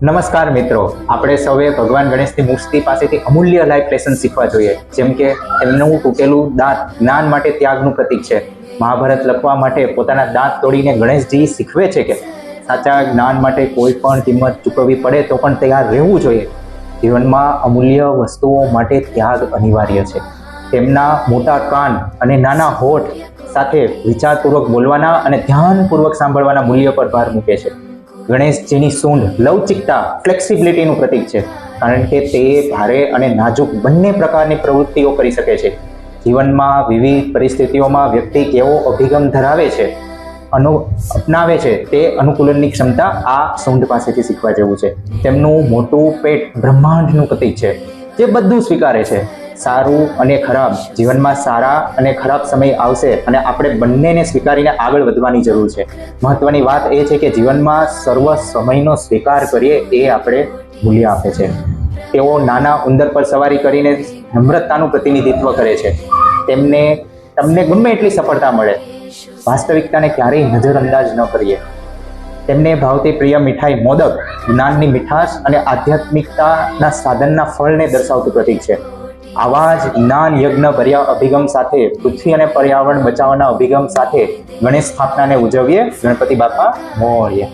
નમસ્કાર મિત્રો, આપણે સૌએ ભગવાન ગણેશની મૂર્તિ પાસેથી અમૂલ્ય લાઈફ લેસન શીખવા જોઈએ. જેમ કે એમનું તૂટેલું દાંત જ્ઞાન માટે ત્યાગનું પ્રતીક છે. મહાભારત લખવા માટે પોતાના દાંત તોડીને ગણેશજી શીખવે છે કે સાચા જ્ઞાન માટે કોઈ પણ કિંમત ચૂકવવી પડે તો પણ તૈયાર રહેવું જોઈએ. જીવનમાં અમૂલ્ય વસ્તુઓ માટે ત્યાગ અનિવાર્ય છે. તેમના મોટા કાન અને નાના હોઠ સાથે વિચારપૂર્વક બોલવાના અને ધ્યાનપૂર્વક સાંભળવાના મૂલ્ય પર ભાર મૂકે છે. ગણેશજીની સૂંઢ લવચિકતા, ફ્લેક્સિબિલિટીનું પ્રતીક છે, કારણ કે તે ભારે અને નાજુક બંને પ્રકારની પ્રવૃત્તિઓ કરી શકે છે. જીવનમાં વિવિધ પરિસ્થિતિઓમાં વ્યક્તિ કેવો અભિગમ ધરાવે છે, અપનાવે છે, તે અનુકૂલનની ક્ષમતા આ સૂંઢ પાસેથી શીખવા જેવું છે. તેમનું મોટું પેટ બ્રહ્માંડનું પ્રતીક છે, જે બધું સ્વીકારે છે. સારું અને ખરાબ, જીવનમાં સારા અને ખરાબ સમય આવશે અને આપણે બંનેને સ્વીકારીને આગળ વધવાની જરૂર છે. મહત્વની વાત એ છે કે જીવનમાં સર્વ સમયનો સ્વીકાર કરીએ એ આપણે મૂલ્ય આપે છે. તેઓ નાના ઉંદર પર સવારી કરીને નમ્રતાનું પ્રતિનિધિત્વ કરે છે. તમને ગમે એટલી સફળતા મળે, વાસ્તવિકતાને ક્યારેય નજરઅંદાજ ન કરીએ. તેમને ભાવતી પ્રિય મીઠાઈ મોદક જ્ઞાનની મીઠાશ અને આધ્યાત્મિકતાના સાધનના ફળને દર્શાવતું પ્રતીક છે. આવા જ જ્ઞાન યજ્ઞ ભર્યા અભિગમ સાથે, પૃથ્વી અને પર્યાવરણ બચાવવાના અભિગમ સાથે ગણેશ સ્થાપનાને ઉજવીએ. ગણપતિ બાપા મોર્ય.